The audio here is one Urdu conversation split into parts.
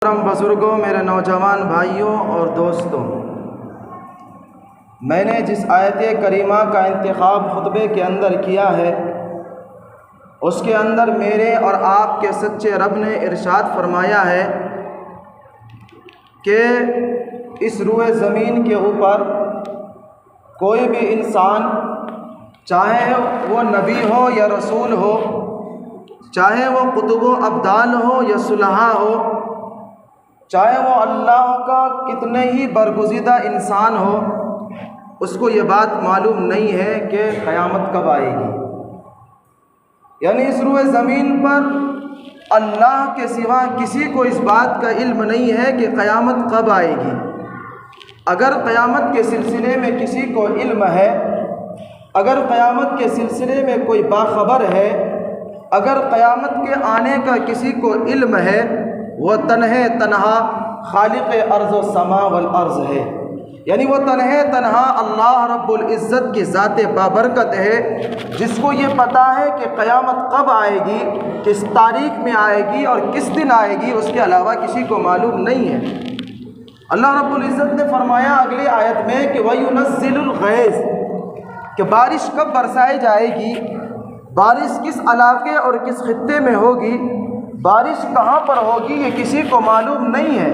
محترم بزرگوں، میرے نوجوان بھائیوں اور دوستوں، میں نے جس آیت کریمہ کا انتخاب خطبے کے اندر کیا ہے اس کے اندر میرے اور آپ کے سچے رب نے ارشاد فرمایا ہے کہ اس روئے زمین کے اوپر کوئی بھی انسان، چاہے وہ نبی ہو یا رسول ہو، چاہے وہ قطب و ابدال ہو یا صلحاء ہو، چاہے وہ اللہ کا کتنے ہی برگزیدہ انسان ہو، اس کو یہ بات معلوم نہیں ہے کہ قیامت کب آئے گی۔ یعنی اس روئے زمین پر اللہ کے سوا کسی کو اس بات کا علم نہیں ہے کہ قیامت کب آئے گی۔ اگر قیامت کے سلسلے میں کسی کو علم ہے، اگر قیامت کے سلسلے میں کوئی باخبر ہے، اگر قیامت کے آنے کا کسی کو علم ہے، وہ تنہا خالق ارض و سما والارض ہے۔ یعنی وہ تنہا اللہ رب العزت کی ذات بابرکت ہے، جس کو یہ پتہ ہے کہ قیامت کب آئے گی، کس تاریخ میں آئے گی اور کس دن آئے گی، اس کے علاوہ کسی کو معلوم نہیں ہے۔ اللہ رب العزت نے فرمایا اگلی آیت میں کہ وَيُنَزِّلُ الْغَيْثَ، کہ بارش کب برسائی جائے گی، بارش کس علاقے اور کس خطے میں ہوگی، بارش کہاں پر ہوگی، یہ کسی کو معلوم نہیں ہے۔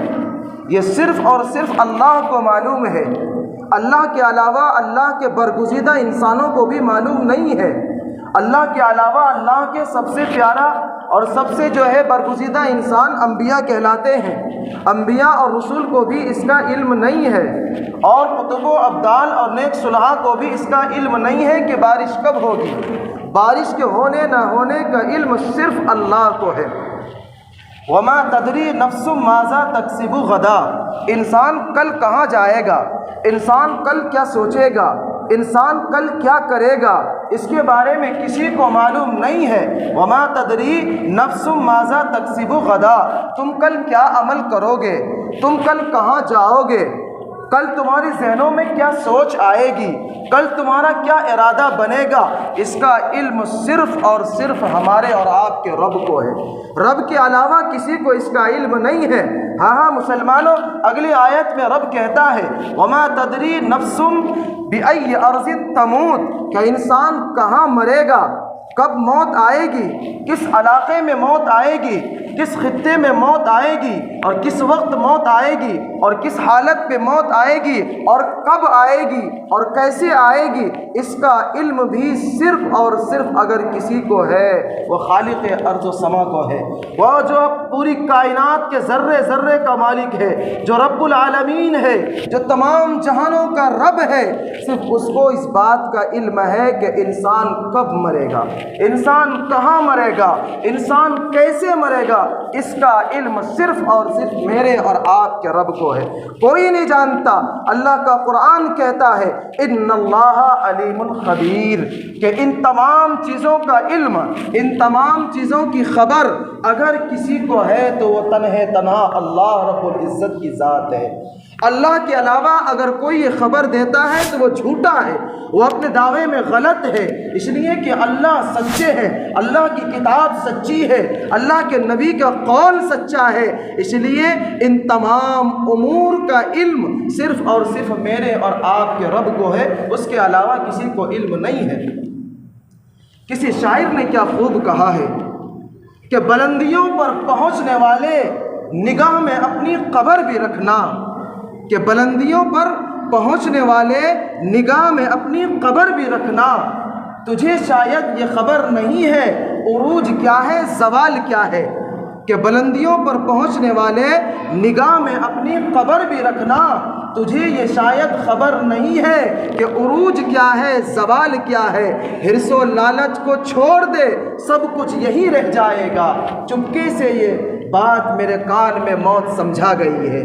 یہ صرف اور صرف اللہ کو معلوم ہے۔ اللہ کے علاوہ اللہ کے برگزیدہ انسانوں کو بھی معلوم نہیں ہے۔ اللہ کے علاوہ اللہ کے سب سے پیارا اور سب سے برگزیدہ انسان انبیاء کہلاتے ہیں۔ انبیاء اور رسول کو بھی اس کا علم نہیں ہے، اور قطب و ابدال اور نیک صلحاء کو بھی اس کا علم نہیں ہے کہ بارش کب ہوگی۔ بارش کے ہونے نہ ہونے کا علم صرف اللہ کو ہے۔ وَمَا تَدْرِي نَفْسٌ مَاذَا تَكْسِبُ غَدًا، انسان کل کہاں جائے گا، انسان کل کیا سوچے گا، انسان کل کیا کرے گا، اس کے بارے میں کسی کو معلوم نہیں ہے۔ وَمَا تَدْرِي نَفْسٌ مَاذَا تَكْسِبُ غَدًا، تم کل کیا عمل کرو گے، تم کل کہاں جاؤ گے، کل تمہاری ذہنوں میں کیا سوچ آئے گی، کل تمہارا کیا ارادہ بنے گا، اس کا علم صرف اور صرف ہمارے اور آپ کے رب کو ہے۔ رب کے علاوہ کسی کو اس کا علم نہیں ہے۔ ہاں مسلمانوں، اگلی آیت میں رب کہتا ہے وَمَا تَدْرِي نَفْسٌ بِأَيِّ أَرْضٍ تَمُوتُ، کہ انسان کہاں مرے گا، کب موت آئے گی، کس علاقے میں موت آئے گی، کس خطے میں موت آئے گی، اور کس وقت موت آئے گی، اور کس حالت پہ موت آئے گی، اور کب آئے گی، اور کیسے آئے گی، اس کا علم بھی صرف اور صرف اگر کسی کو ہے وہ خالق ارض و سما کو ہے۔ وہ جو پوری کائنات کے ذرے ذرے کا مالک ہے، جو رب العالمین ہے، جو تمام جہانوں کا رب ہے، صرف اس کو اس بات کا علم ہے کہ انسان کب مرے گا، انسان کہاں مرے گا، انسان کیسے مرے گا، اس کا علم صرف اور صرف میرے اور آپ کے رب کو ہے، کوئی نہیں جانتا۔ اللہ کا قرآن کہتا ہے ان اللہ علیم خبیر، کہ ان تمام چیزوں کا علم، ان تمام چیزوں کی خبر اگر کسی کو ہے تو وہ تنہا اللہ رب العزت کی ذات ہے۔ اللہ کے علاوہ اگر کوئی یہ خبر دیتا ہے تو وہ جھوٹا ہے، وہ اپنے دعوے میں غلط ہے، اس لیے کہ اللہ سچے ہیں، اللہ کی کتاب سچی ہے، اللہ کے نبی کا قول سچا ہے، اس لیے ان تمام امور کا علم صرف اور صرف میرے اور آپ کے رب کو ہے، اس کے علاوہ کسی کو علم نہیں ہے۔ کسی شاعر نے کیا خوب کہا ہے کہ بلندیوں پر پہنچنے والے نگاہ میں اپنی قبر بھی رکھنا، کہ بلندیوں پر پہنچنے والے نگاہ میں اپنی قبر بھی رکھنا، تجھے شاید یہ خبر نہیں ہے عروج کیا ہے، زوال کیا ہے، کہ بلندیوں پر پہنچنے والے نگاہ میں اپنی قبر بھی رکھنا، تجھے یہ شاید خبر نہیں ہے کہ عروج کیا ہے، زوال کیا ہے، حرص و لالچ کو چھوڑ دے سب کچھ یہی رہ جائے گا، چپکے سے یہ بات میرے کان میں موت سمجھا گئی ہے۔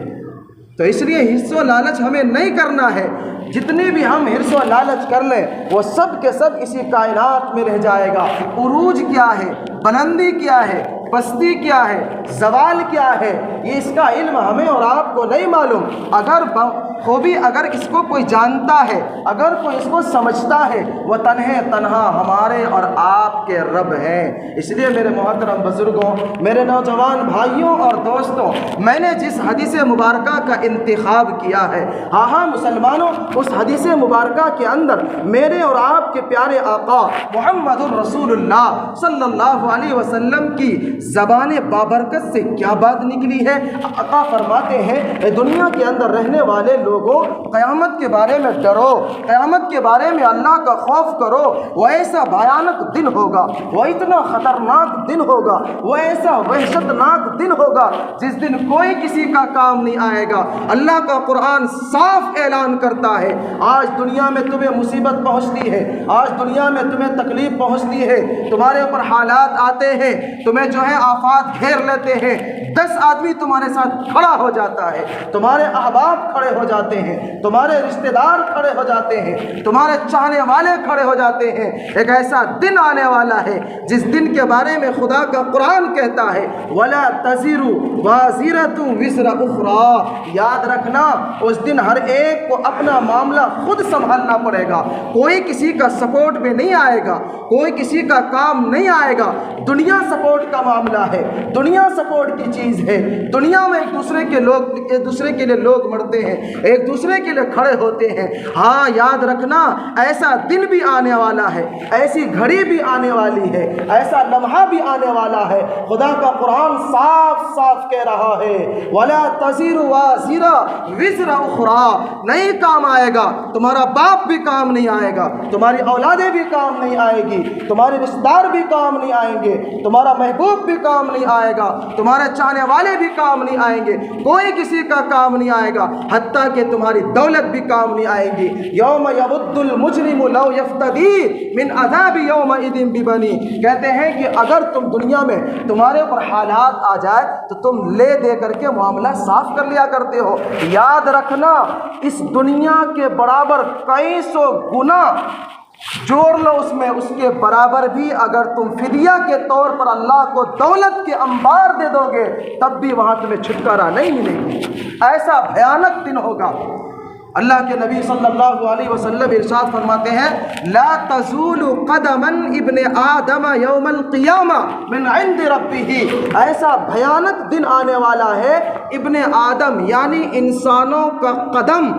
تو اس لیے حرص و لالچ ہمیں نہیں کرنا ہے، جتنے بھی ہم حرص و لالچ کر لیں وہ سب کے سب اسی کائنات میں رہ جائے گا۔ عروج کیا ہے، بلندی کیا ہے، پستی کیا ہے، زوال کیا ہے، یہ اس کا علم ہمیں اور آپ کو نہیں معلوم۔ اگر اس کو کوئی جانتا ہے، اگر کوئی اس کو سمجھتا ہے، وہ تنہا ہمارے اور آپ کے رب ہیں۔ اس لیے میرے محترم بزرگوں، میرے نوجوان بھائیوں اور دوستوں، میں نے جس حدیث مبارکہ کا انتخاب کیا ہے، ہاں مسلمانوں، اس حدیث مبارکہ کے اندر میرے اور آپ کے پیارے آقا محمد الرسول اللہ صلی اللہ علیہ وسلم کی زبان بابرکت سے کیا بات نکلی ہے۔ آقا فرماتے ہیں، اے دنیا کے اندر رہنے والے لوگوں، قیامت کے بارے میں ڈرو، قیامت کے بارے میں اللہ کا خوف کرو۔ وہ ایسا بھیانک دن ہوگا، وہ اتنا خطرناک دن ہوگا، وہ ایسا وحشتناک دن ہوگا جس دن کوئی کسی کا کام نہیں آئے گا۔ اللہ کا قرآن صاف اعلان کرتا ہے، آج دنیا میں تمہیں مصیبت پہنچتی ہے، آج دنیا میں تمہیں تکلیف پہنچتی ہے، تمہارے اوپر حالات آتے ہیں، تمہیں جو ہے آفات گھیر لیتے ہیں، 10 آدمی تمہارے ساتھ کھڑا ہو جاتا ہے، تمہارے احباب کھڑے ہو جاتے ہیں، تمہارے رشتہ دار کھڑے ہو جاتے ہیں، تمہارے چاہنے والے کھڑے ہو جاتے ہیں۔ ایک ایسا دن آنے والا ہے جس دن کے بارے میں خدا کا قرآن کہتا ہے، وَلَا تَزِرُ وَازِرَةٌ وِزْرَ أُخْرَىٰ۔ یاد رکھنا، اس دن ہر ایک کو اپنا معاملہ خود سنبھالنا پڑے گا، کوئی کسی کا سپورٹ میں نہیں آئے گا، کوئی کسی کا کام نہیں آئے گا۔ دنیا سپورٹ کا معاملہ ہے، دنیا سپورٹ کی چیز ہے، دنیا میں ایک دوسرے کے لیے لوگ مرتے ہیں، ایک دوسرے کے لیے کھڑے ہوتے ہیں۔ ہاں یاد رکھنا، ایسا دن بھی آنے والا ہے، ایسی گھڑی بھی آنے والی ہے، ایسا لمحہ بھی آنے والا ہے۔ خدا کا قرآن صاف صاف کہہ رہا ہے، وَلَا تَزِرُ وَازِرَةٌ وِزْرَ أُخْرَىٰ۔ نہیں کام آئے گا، تمہارا باپ بھی کام نہیں آئے گا، تمہاری اولادیں بھی کام نہیں آئے گی، تمہارے رشتہ دار بھی کام نہیں آئیں گے، تمہارا محبوب بھی کام نہیں آئے گا، تمہارے چاہنے والے بھی کام نہیں آئیں گے، کوئی کسی کا کام نہیں آئے گا، حتیٰ کہ تمہاری دولت بھی کام نہیں آئے گی۔ یوم یود المجرم لو یفتدی من عذاب یومئذ ببنی۔ کہتے ہیں کہ اگر تم دنیا میں تمہارے اوپر حالات آ جائے تو تم لے دے کر کے معاملہ صاف کر لیا کرتے ہو۔ یاد رکھنا، اس دنیا کے برابر کئی سو گنا جوڑ لو، اس کے برابر بھی اگر تم فدیہ کے طور پر اللہ کو دولت کے انبار دے دو گے، تب بھی وہاں تمہیں چھٹکارا نہیں ملے گی۔ ایسا بھیانک دن ہوگا۔ اللہ کے نبی صلی اللہ علیہ وسلم ارشاد فرماتے ہیں، لا تزول قدما ابن آدم یوم القیامہ من عند ربہ۔ ایسا بھیانک دن آنے والا ہے، ابن آدم یعنی انسانوں کا قدم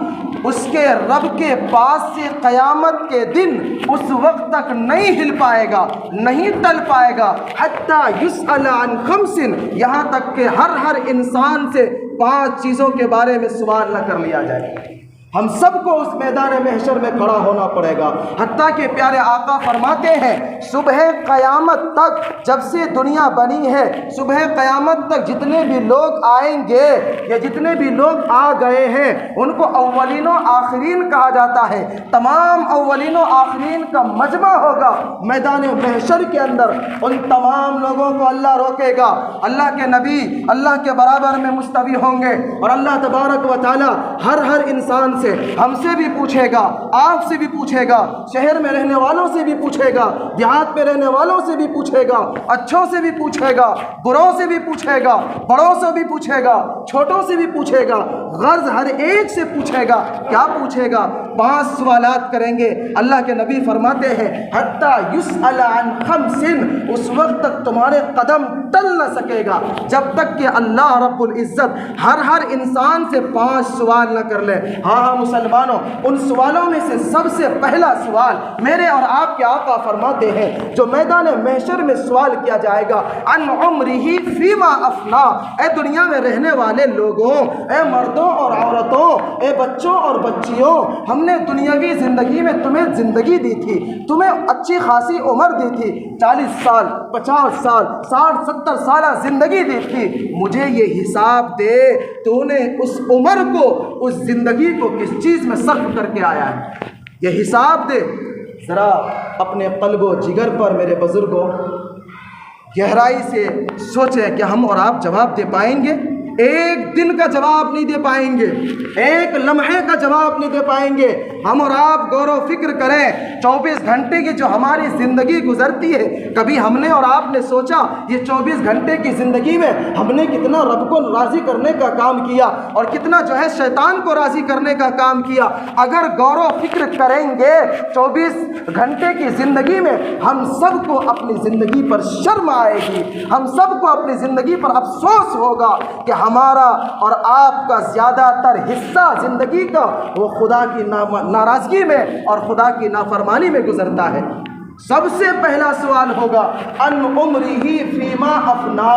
اس کے رب کے پاس سے قیامت کے دن اس وقت تک نہیں ہل پائے گا، نہیں ٹل پائے گا، حتیٰ یسأل عن خمس، یہاں تک کہ ہر انسان سے 5 چیزوں کے بارے میں سوال نہ کر لیا جائے۔ ہم سب کو اس میدان محشر میں کھڑا ہونا پڑے گا، حتیٰ کہ پیارے آقا فرماتے ہیں، صبح قیامت تک، جب سے دنیا بنی ہے، صبح قیامت تک جتنے بھی لوگ آئیں گے یا جتنے بھی لوگ آ گئے ہیں، ان کو اولین و آخرین کہا جاتا ہے۔ تمام اولین و آخرین کا مجمع ہوگا میدان محشر کے اندر۔ ان تمام لوگوں کو اللہ روکے گا، اللہ کے نبی اللہ کے برابر میں مستوی ہوں گے، اور اللہ تبارک و تعالی ہر انسان سے، ہم سے بھی پوچھے گا، آپ سے بھی پوچھے گا، شہر میں رہنے والوں سے بھی پوچھے گا، دیہات میں رہنے والوں سے بھی پوچھے گا، اچھوں سے بھی پوچھے گا، بروں سے بھی پوچھے گا، بڑوں سے بھی پوچھے گا، چھوٹوں سے بھی پوچھے گا، غرض ہر ایک سے پوچھے گا۔ کیا پوچھے گا؟ 5 سوالات کریں گے۔ اللہ کے نبی فرماتے ہیں، حتیٰ یسأل عن خمس، اس وقت تک تمہارے قدم ٹل نہ سکے گا جب تک کہ اللہ رب العزت ہر انسان سے 5 سوال نہ کر لے۔ ہاں مسلمانوں، ان سوالوں میں سے سب سے پہلا سوال میرے اور آپ کے آقا فرماتے ہیں، جو میدان محشر میں سوال کیا جائے گا، عن عمرہ فیما افنا۔ اے دنیا میں رہنے والے لوگوں، اے مردوں اور عورتوں، اے بچوں اور بچیوں، ہم نے دنیاوی زندگی میں تمہیں زندگی دی تھی، تمہیں اچھی خاصی عمر دی تھی، 40 سال 50 سال 60 70 سالہ زندگی دی تھی۔ مجھے یہ حساب دے، تو نے اس عمر کو، اس زندگی کو کس چیز میں صرف کر کے آیا ہے؟ یہ حساب دے۔ ذرا اپنے قلب و جگر پر میرے بزرگوں گہرائی سے سوچیں کہ ہم اور آپ جواب دے پائیں گے؟ ایک دن کا جواب نہیں دے پائیں گے، ایک لمحے کا جواب نہیں دے پائیں گے، ہم اور آپ غور و فکر کریں 24 گھنٹے کی جو ہماری زندگی گزرتی ہے، کبھی ہم نے اور آپ نے سوچا یہ 24 گھنٹے کی زندگی میں ہم نے کتنا رب کو راضی کرنے کا کام کیا اور کتنا جو ہے شیطان کو راضی کرنے کا کام کیا؟ اگر غور و فکر کریں گے 24 گھنٹے کی زندگی میں ہم سب کو اپنی زندگی پر شرم آئے گی، ہم سب کو اپنی زندگی پر افسوس ہوگا کہ ہمارا اور آپ کا زیادہ تر حصہ زندگی کا وہ خدا کی ناراضگی میں اور خدا کی نافرمانی میں گزرتا ہے۔ سب سے پہلا سوال ہوگا ان عمرہ فیما افنا،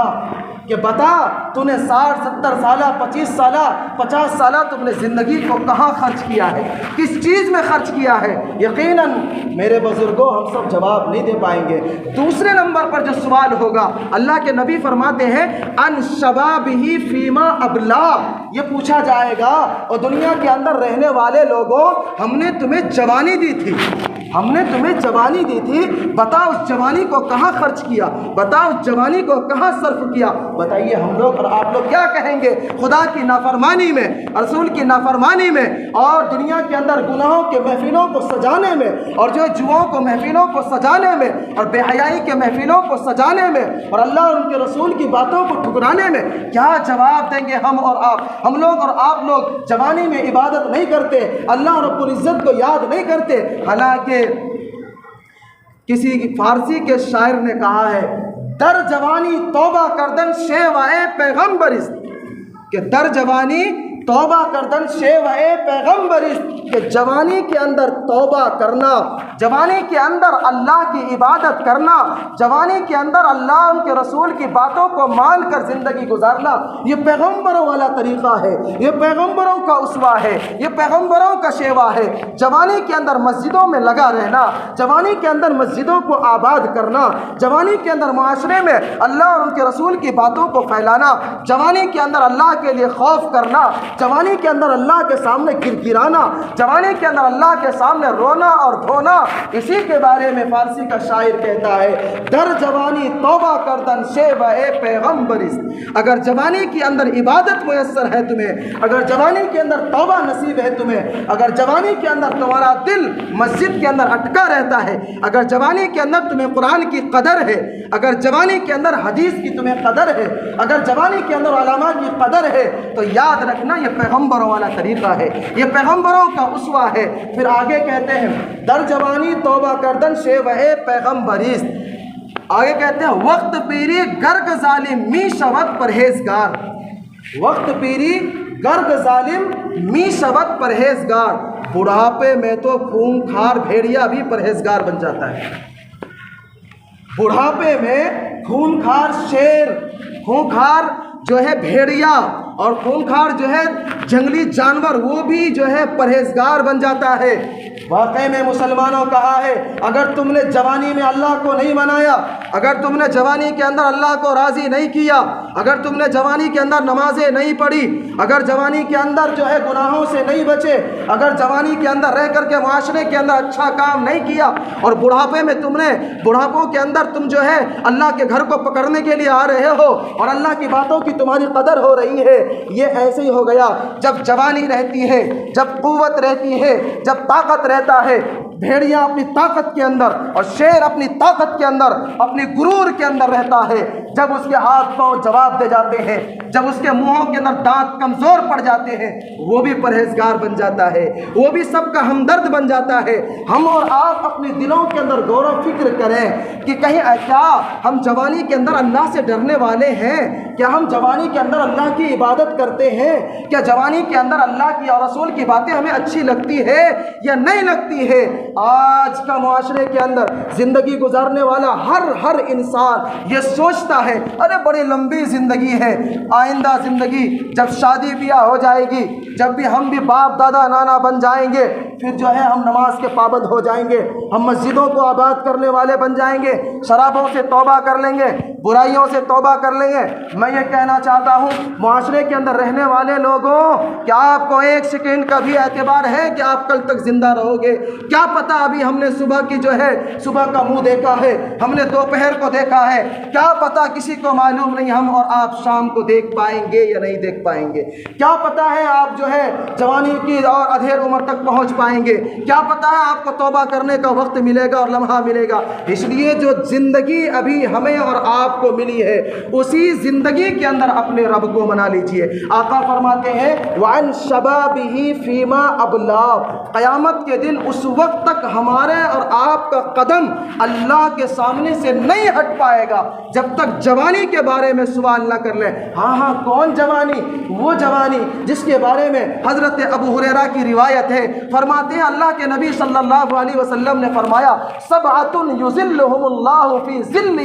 کہ بتا تو نے 60 70 سالہ 25 سالہ 50 سالہ تم نے زندگی کو کہاں خرچ کیا ہے، کس چیز میں خرچ کیا ہے؟ یقیناً میرے بزرگوں ہم سب جواب نہیں دے پائیں گے۔ دوسرے نمبر پر جو سوال ہوگا، اللہ کے نبی فرماتے ہیں ان شبابہ فیما ابلا، یہ پوچھا جائے گا اور دنیا کے اندر رہنے والے لوگوں ہم نے تمہیں جوانی دی تھی، ہم نے تمہیں جوانی دی تھی، بتاؤ اس جوانی کو کہاں خرچ کیا، بتاؤ اس جوانی کو کہاں صرف کیا؟ بتائیے ہم لوگ اور آپ لوگ کیا کہیں گے؟ خدا کی نافرمانی میں، رسول کی نافرمانی میں، اور دنیا کے اندر گناہوں کے محفلوں کو سجانے میں، اور جو جوؤں کو محفلوں کو سجانے میں، اور بے حیائی کے محفلوں کو سجانے میں، اور اللہ اور ان کے رسول کی باتوں کو ٹھکرانے میں کیا جواب دیں گے ہم اور آپ؟ ہم لوگ اور آپ لوگ جوانی میں عبادت نہیں کرتے، اللہ رب العزت کو یاد نہیں کرتے، حالانکہ کسی فارسی کے شاعر نے کہا ہے در جوانی توبہ کردن شیوائے پیغمبرست، کہ در جوانی توبہ کردن شیوائے پیغمبرست، کہ جوانی کے اندر توبہ کرنا، جوانی کے اندر اللہ کی عبادت کرنا، جوانی کے اندر اللہ ان کے رسول کی باتوں کو مان کر زندگی گزارنا، یہ پیغمبروں والا طریقہ ہے، یہ پیغمبروں کا اسوہ ہے، یہ پیغمبروں کا شیوا ہے۔ جوانی کے اندر مسجدوں میں لگا رہنا، جوانی کے اندر مسجدوں کو آباد کرنا، جوانی کے اندر معاشرے میں اللہ اور ان کے رسول کی باتوں کو پھیلانا، جوانی کے اندر اللہ کے لیے خوف کرنا، جوانی کے اندر اللہ کے سامنے گڑگڑانا، جوانی کے اندر اللہ کے سامنے رونا اور دھونا، اسی کے بارے میں فارسی کا شاعر کہتا ہے در جوانی توبہ کردن شیوہ پیغمبرست۔ اگر جوانی کے اندر عبادت میسر ہے تمہیں، اگر جوانی کے اندر توبہ نصیب ہے تمہیں، اگر جوانی کے اندر تمہارا دل مسجد کے اندر اٹکا رہتا ہے، اگر جوانی کے اندر تمہیں قرآن کی قدر ہے، اگر جوانی کے اندر حدیث کی تمہیں قدر ہے، اگر جوانی کے اندر علماء کی قدر ہے، تو یاد رکھنا یہ پیغمبروں والا طریقہ ہے، یہ پیغمبروں کا اسوہ ہے۔ پھر آگے کہتے ہیں در جوانی توبہ کردن شیوہ پیغمبریست، آگے کہتے ہیں وقت پیری گرگ ظالم می شود پرہیزگار، وقت پیری گرگ ظالم می شود پرہیزگار، بڑھاپے میں تو خون خار بھیڑیا بھی پرہیزگار بن جاتا ہے، بڑھاپے میں خون خار شیر، خون خار جو ہے بھیڑیا اور خونخوار جو ہے جنگلی جانور، وہ بھی جو ہے پرہیزگار بن جاتا ہے۔ واقعی میں مسلمانوں کہا ہے اگر تم نے جوانی میں اللہ کو نہیں منایا، اگر تم نے جوانی کے اندر اللہ کو راضی نہیں کیا، اگر تم نے جوانی کے اندر نمازیں نہیں پڑھی، اگر جوانی کے اندر جو ہے گناہوں سے نہیں بچے، اگر جوانی کے اندر رہ کر کے معاشرے کے اندر اچھا کام نہیں کیا، اور بڑھاپے میں تم نے بڑھاپوں کے اندر تم جو ہے اللہ کے گھر کو پکڑنے کے لیے آ رہے ہو اور اللہ کی باتوں کی تمہاری قدر ہو رہی ہے، یہ ایسے ہی ہو گیا جب جوانی رہتی ہے، جب قوت رہتی ہے، جب طاقت رہتا ہے۔ بھیڑیا اپنی طاقت کے اندر اور شیر اپنی طاقت کے اندر، اپنی غرور کے اندر رہتا ہے، جب اس کے ہاتھ پاؤں جواب دے جاتے ہیں، جب اس کے منہوں کے اندر دانت کمزور پڑ جاتے ہیں، وہ بھی پرہیزگار بن جاتا ہے، وہ بھی سب کا ہمدرد بن جاتا ہے۔ ہم اور آپ اپنے دلوں کے اندر غور و فکر کریں کہ کہیں کیا ہم جوانی کے اندر اللہ سے ڈرنے والے ہیں؟ کیا ہم جوانی کے اندر اللہ کی عبادت کرتے ہیں؟ کیا جوانی کے اندر اللہ کی اور رسول کی باتیں ہمیں اچھی لگتی ہے یا نہیں لگتی ہے؟ آج کا معاشرے کے اندر زندگی گزارنے والا ہر انسان یہ سوچتا ہے ارے بڑی لمبی زندگی ہے، آئندہ زندگی جب شادی بیاہ ہو جائے گی، جب بھی ہم بھی باپ دادا نانا بن جائیں گے، پھر جو ہے ہم نماز کے پابند ہو جائیں گے، ہم مسجدوں کو آباد کرنے والے بن جائیں گے، شرابوں سے توبہ کر لیں گے، برائیوں سے توبہ کر لیں گے۔ میں یہ کہنا چاہتا ہوں معاشرے کے اندر رہنے والے لوگوں، کیا آپ کو ایک سیکنڈ کا بھی اعتبار ہے کہ آپ کل تک زندہ رہو گے؟ کیا پتہ ابھی ہم نے صبح کی جو ہے صبح کا منہ دیکھا ہے، ہم نے دوپہر کو دیکھا ہے، کیا پتہ کسی کو معلوم نہیں ہم اور آپ شام کو دیکھ پائیں گے یا نہیں دیکھ پائیں گے؟ کیا پتہ ہے آپ جو ہے جوانی کی اور ادھیر عمر تک پہنچ پائیں پائیں گے، کیا پتہ ہے آپ کو توبہ کرنے کا وقت ملے گا اور لمحہ ملے گا۔ اس لیے جو زندگی ابھی ہمیں اور آپ کو ملی ہے، اسی زندگی کے اندر اپنے رب کو منا لیجئے۔ آقا فرماتے ہیں وَعَنْ شَبَابِهِ فِيمَا أَبْلَاهُ، قیامت کے دن اس وقت تک ہمارے اور آپ کا قدم اللہ کے سامنے سے نہیں ہٹ پائے گا جب تک جوانی کے بارے میں سوال نہ کر لیں۔ ہاں کون جوانی؟ وہ جوانی جس کے بارے میں حضرت ابو ہریرہ کی روایت ہے، فرماتے ہیں اللہ کے نبی صلی اللہ علیہ وسلم نے فرمایا سبعۃ یظلھم اللہ فی ظلہ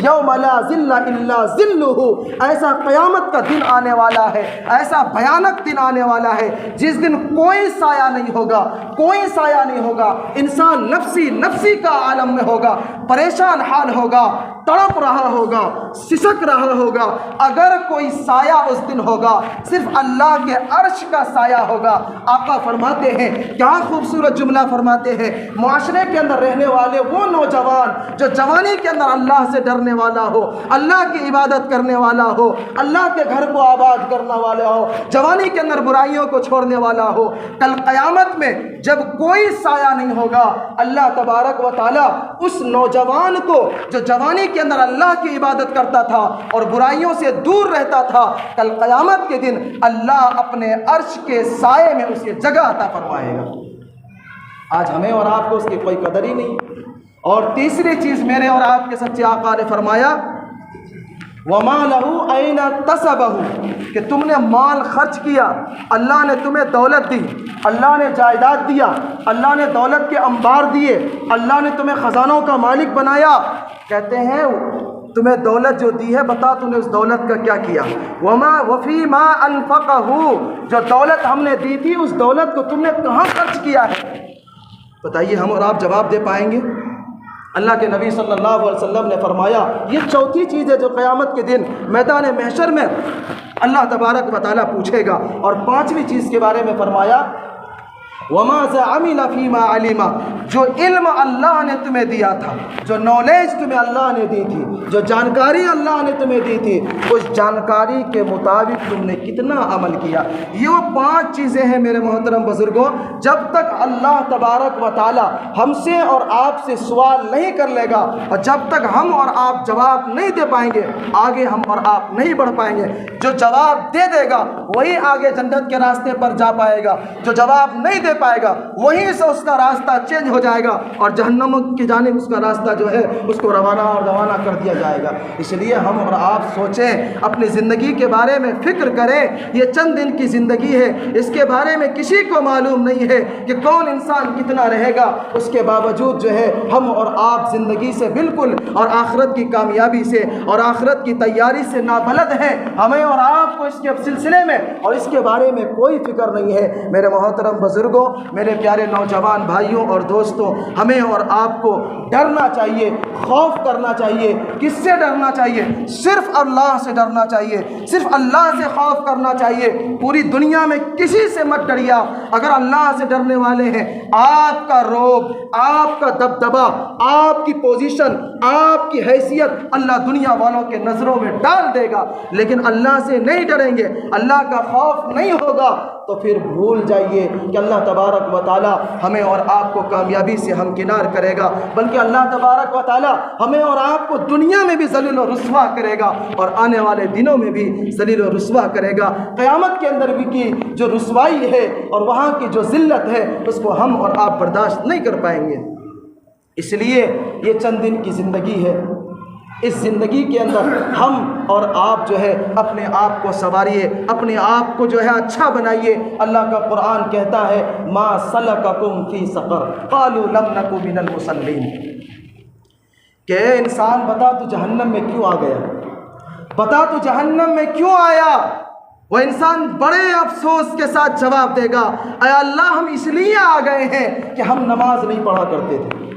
یوم لا ظل الا ظلہ، ایسا قیامت کا دن آنے والا ہے، ایسا بھیانک دن آنے والا ہے جس دن کوئی سایہ نہیں ہوگا، کوئی سایہ نہیں ہوگا، انسان نفسی نفسی کا عالم میں ہوگا، پریشان حال ہوگا، تڑپ رہا ہوگا، سسک رہا ہوگا۔ اگر کوئی سایہ اس دن ہوگا صرف اللہ کے عرش کا سایہ ہوگا۔ آقا فرماتے ہیں کیا خوبصورت جملہ فرماتے ہیں، معاشرے کے اندر رہنے والے وہ نوجوان جو جوانی کے اندر اللہ سے ڈرنے والا ہو، اللہ کی عبادت کرنے والا ہو، اللہ کے گھر کو آباد کرنے والا ہو، جوانی کے اندر برائیوں کو چھوڑنے والا ہو، کل قیامت میں جب کوئی سایہ نہیں ہوگا، اللہ تبارک و تعالی اس نوجوان کو جو جوانی کے اندر اللہ کی عبادت کرتا تھا اور برائیوں سے دور رہتا تھا، کل قیامت کے دن اللہ اپنے عرش کے سائے میں اسے جگہ عطا فرمائے گا۔ آج ہمیں اور آپ کو اس کی کوئی قدر ہی نہیں۔ اور تیسری چیز میرے اور آپ کے سچے آقا نے فرمایا وَمَالَهُ أَيْنَ اكْتَسَبَهُ، کہ تم نے مال خرچ کیا، اللہ نے تمہیں دولت دی، اللہ نے جائیداد دیا، اللہ نے دولت کے انبار دیے، اللہ نے تمہیں خزانوں کا مالک بنایا، کہتے ہیں تمہیں دولت جو دی ہے بتا تم نے اس دولت کا کیا کیا۔ وَفِي مَا أَنفَقَهُ، جو دولت ہم نے دی تھی اس دولت کو تم نے کہاں خرچ کیا ہے؟ بتائیے ہم اور آپ جواب دے پائیں گے؟ اللہ کے نبی صلی اللہ علیہ وسلم نے فرمایا یہ چوتھی چیز ہے جو قیامت کے دن میدان محشر میں اللہ تبارک و تعالیٰ پوچھے گا۔ اور پانچویں چیز کے بارے میں فرمایا وَمَاذَا عَمِلَ فِي مَا عَلِمَ، جو علم اللہ نے تمہیں دیا تھا، جو نالج تمہیں اللہ نے دی تھی، جو جانکاری اللہ نے تمہیں دی تھی، اس جانکاری کے مطابق تم نے کتنا عمل کیا۔ یہ وہ پانچ چیزیں ہیں میرے محترم بزرگوں، جب تک اللہ تبارک و تعالی ہم سے اور آپ سے سوال نہیں کر لے گا اور جب تک ہم اور آپ جواب نہیں دے پائیں گے، آگے ہم اور آپ نہیں بڑھ پائیں گے۔ جو جواب دے دے گا وہی آگے جنت کے راستے پر جا پائے گا، جو جواب نہیں دے پائے گا وہیں سے اس کا راستہ چینج ہو جائے گا اور جہنم کی جانب اس کا راستہ جو ہے اس کو روانہ کر دیا جائے گا۔ اس لیے ہم اور آپ سوچیں، اپنی زندگی کے بارے میں فکر کریں۔ یہ چند دن کی زندگی ہے، اس کے بارے میں کسی کو معلوم نہیں ہے کہ کون انسان کتنا رہے گا۔ اس کے باوجود جو ہے ہم اور آپ زندگی سے بالکل اور آخرت کی کامیابی سے اور آخرت کی تیاری سے نابلد ہیں۔ ہمیں اور آپ کو اس کے سلسلے میں اور اس کے بارے میں کوئی فکر نہیں ہے۔ میرے محترم بزرگوں، میرے پیارے نوجوان بھائیوں اور دوستوں، ہمیں اور آپ کو ڈرنا چاہیے، خوف کرنا چاہیے۔ کس سے ڈرنا چاہیے؟ صرف اللہ سے ڈرنا چاہیے، صرف اللہ سے خوف کرنا چاہیے۔ پوری دنیا میں کسی سے مت ڈریا۔ اگر اللہ سے ڈرنے والے ہیں، آپ کا رعب، آپ کا دبدبہ، آپ کی پوزیشن، آپ کی حیثیت اللہ دنیا والوں کے نظروں میں ڈال دے گا۔ لیکن اللہ سے نہیں ڈریں گے، اللہ کا خوف نہیں ہوگا، تو پھر بھول جائیے کہ اللہ تبارک و تعالی ہمیں اور آپ کو کامیابی سے ہمکنار کرے گا، بلکہ اللہ تبارک و تعالی ہمیں اور آپ کو دنیا میں بھی ذلیل و رسوا کرے گا اور آنے والے دنوں میں بھی ذلیل و رسوا کرے گا۔ قیامت کے اندر بھی کی جو رسوائی ہے اور وہاں کی جو ذلت ہے اس کو ہم اور آپ برداشت نہیں کر پائیں گے۔ اس لیے یہ چند دن کی زندگی ہے، اس زندگی کے اندر ہم اور آپ جو ہے اپنے آپ کو سنواریے، اپنے آپ کو جو ہے اچھا بنائیے۔ اللہ کا قرآن کہتا ہے ما سلککم فی سقر قالوا لم نک من المصلین، کہ اے انسان بتا تو جہنم میں کیوں آ گیا، بتا تو جہنم میں کیوں آیا۔ وہ انسان بڑے افسوس کے ساتھ جواب دے گا اے اللہ ہم اس لیے آ گئے ہیں کہ ہم نماز نہیں پڑھا کرتے تھے۔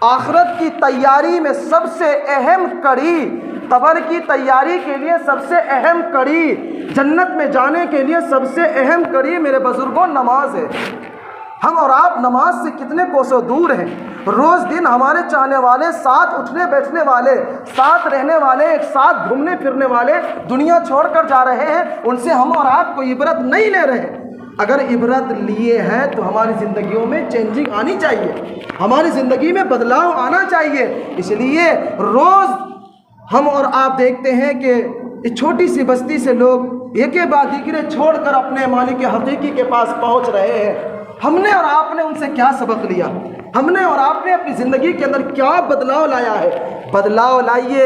آخرت کی تیاری میں سب سے اہم کڑی، قبر کی تیاری کے لیے سب سے اہم کڑی، جنت میں جانے کے لیے سب سے اہم کڑی میرے بزرگوں نماز ہے۔ ہم اور آپ نماز سے کتنے کوسوں دور ہیں۔ روز دن ہمارے چاہنے والے، ساتھ اٹھنے بیٹھنے والے، ساتھ رہنے والے، ایک ساتھ گھومنے پھرنے والے دنیا چھوڑ کر جا رہے ہیں، ان سے ہم اور آپ کو عبرت نہیں لے رہے۔ اگر عبرت لیے ہیں تو ہماری زندگیوں میں چینجنگ آنی چاہیے، ہماری زندگی میں بدلاؤ آنا چاہیے۔ اس لیے روز ہم اور آپ دیکھتے ہیں کہ اس چھوٹی سی بستی سے لوگ ایک بعد دیگرے چھوڑ کر اپنے مالک حقیقی کے پاس پہنچ رہے ہیں۔ ہم نے اور آپ نے ان سے کیا سبق لیا؟ ہم نے اور آپ نے اپنی زندگی کے اندر کیا بدلاؤ لایا ہے؟ بدلاؤ لائیے،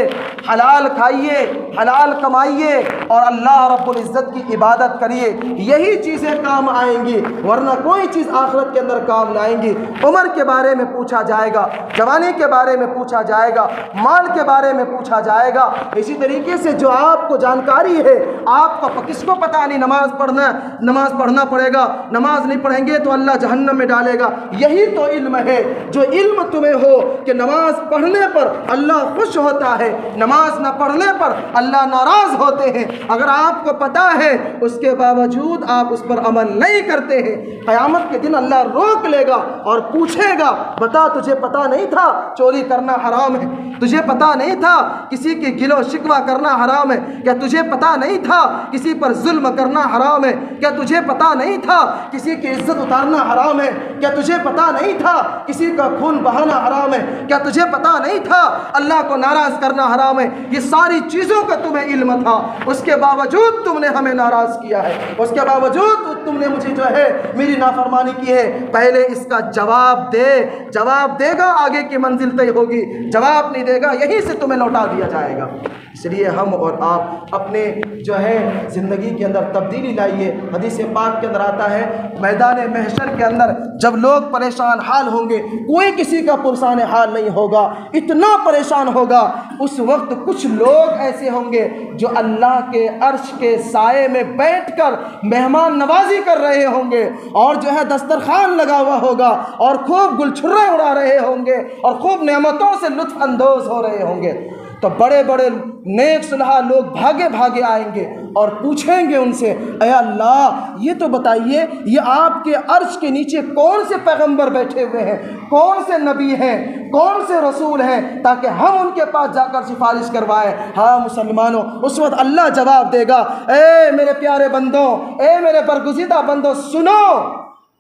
حلال کھائیے، حلال کمائیے اور اللہ رب العزت کی عبادت کریے، یہی چیزیں کام آئیں گی، ورنہ کوئی چیز آخرت کے اندر کام نہ آئیں گی۔ عمر کے بارے میں پوچھا جائے گا، جوانی کے بارے میں پوچھا جائے گا، مال کے بارے میں پوچھا جائے گا۔ اسی طریقے سے جو آپ کو جانکاری ہے، آپ کو کس کو پتہ نہیں نماز پڑھنا پڑے گا، نماز نہیں پڑھیں گے تو اللہ جہنم میں ڈالے گا، یہی تو علم ہے۔ جو علم تمہیں ہو کہ نماز پڑھنے پر اللہ خوش ہوتا ہے، نماز نہ پڑھنے پر اللہ ناراض ہوتے ہیں، اگر آپ کو پتہ ہے اس کے باوجود آپ اس پر عمل نہیں کرتے ہیں، قیامت کے دن اللہ روک لے گا اور پوچھے گا، بتا تجھے پتہ نہیں تھا چوری کرنا حرام ہے؟ تجھے پتہ نہیں تھا کسی کی گلو شکوہ کرنا حرام ہے؟ کیا تجھے پتہ نہیں تھا کسی پر ظلم کرنا حرام ہے؟ کیا تجھے پتہ نہیں تھا کسی کی عزت اتارنا حرام ہے؟ کیا تجھے پتہ نہیں تھا کسی کا خون بہانا حرام ہے؟ کیا تجھے پتہ نہیں تھا اللہ کو ناراض کرنا حرام ہے؟ یہ ساری چیزوں کا تمہیں علم تھا، اس کے باوجود تم نے ہمیں ناراض کیا ہے، اس کے باوجود تم نے مجھے جو ہے میری نافرمانی کی ہے۔ پہلے اس کا جواب دے، جواب دے گا آگے کی منزل طے ہوگی، جواب نہیں دے گا یہیں سے تمہیں لوٹا دیا جائے گا۔ اس لیے ہم اور آپ اپنے جو ہے زندگی کے اندر تبدیلی لائیے۔ حدیث پاک کے اندر آتا ہے میدان محشر کے اندر جب لوگ پریشان حال ہوں گے، کوئی کسی کا پرسان حال نہیں ہوگا، اتنا پریشان ہوگا، اس وقت کچھ لوگ ایسے ہوں گے جو اللہ کے عرش کے سائے میں بیٹھ کر مہمان نوازی کر رہے ہوں گے، اور جو ہے دسترخوان لگا ہوا ہوگا، اور خوب گل چھرے اڑا رہے ہوں گے، اور خوب نعمتوں سے لطف اندوز ہو رہے ہوں گے۔ تو بڑے بڑے نیک صلحہ لوگ بھاگے بھاگے آئیں گے اور پوچھیں گے ان سے، اے اللہ یہ تو بتائیے یہ آپ کے عرش کے نیچے کون سے پیغمبر بیٹھے ہوئے ہیں، کون سے نبی ہیں، کون سے رسول ہیں، تاکہ ہم ان کے پاس جا کر سفارش کروائیں۔ ہاں مسلمانوں، اس وقت اللہ جواب دے گا، اے میرے پیارے بندوں، اے میرے برگزیدہ بندوں، سنو،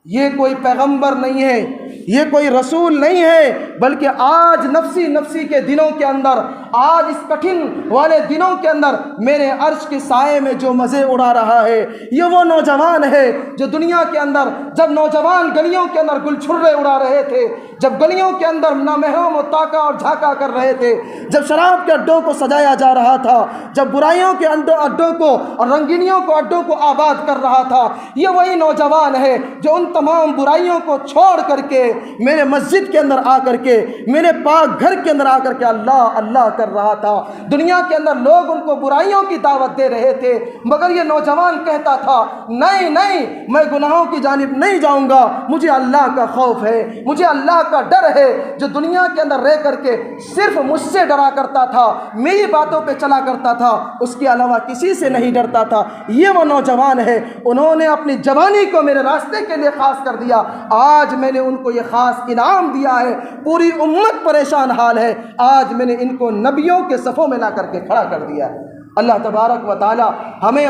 یہ کوئی پیغمبر نہیں ہے، یہ کوئی رسول نہیں ہے، بلکہ آج نفسی نفسی کے دنوں کے اندر، آج اس کٹھن والے دنوں کے اندر میرے عرش کے سائے میں جو مزے اڑا رہا ہے یہ وہ نوجوان ہے جو دنیا کے اندر جب نوجوان گلیوں کے اندر گل چھرے اڑا رہے تھے، جب گلیوں کے اندر نامحرم و تاکا اور جھاکا کر رہے تھے، جب شراب کے اڈوں کو سجایا جا رہا تھا، جب برائیوں کے اڈوں کو اور رنگینیوں کو اڈوں کو آباد کر رہا تھا، یہ وہی نوجوان ہے جو ان تمام برائیوں کو چھوڑ کر کے میرے مسجد کے اندر آ کر کے، میرے پاک گھر کے اندر آ کر کے اللہ اللہ کر رہا تھا۔ دنیا کے اندر لوگ ان کو برائیوں کی دعوت دے رہے تھے، مگر یہ نوجوان کہتا تھا نہیں نہیں، میں گناہوں کی جانب نہیں جاؤں گا، مجھے اللہ کا خوف ہے، مجھے اللہ کا ڈر ہے۔ جو دنیا کے اندر رہ کر کے صرف مجھ سے ڈرا کرتا تھا، میری باتوں پہ چلا کرتا تھا، اس کے علاوہ کسی سے نہیں ڈرتا تھا، یہ وہ نوجوان ہے۔ انہوں نے اپنی جوانی کو میرے راستے کے لیے خاص کر دیا، آج میں نے ان کو یہ خاص انعام دیا ہے۔ پوری امت پریشان حال ہے، آج میں نے ان کو نبیوں کے صفوں میں لا کر کے کھڑا کر دیا ہے۔ اللہ تبارک و تعالی ہمیں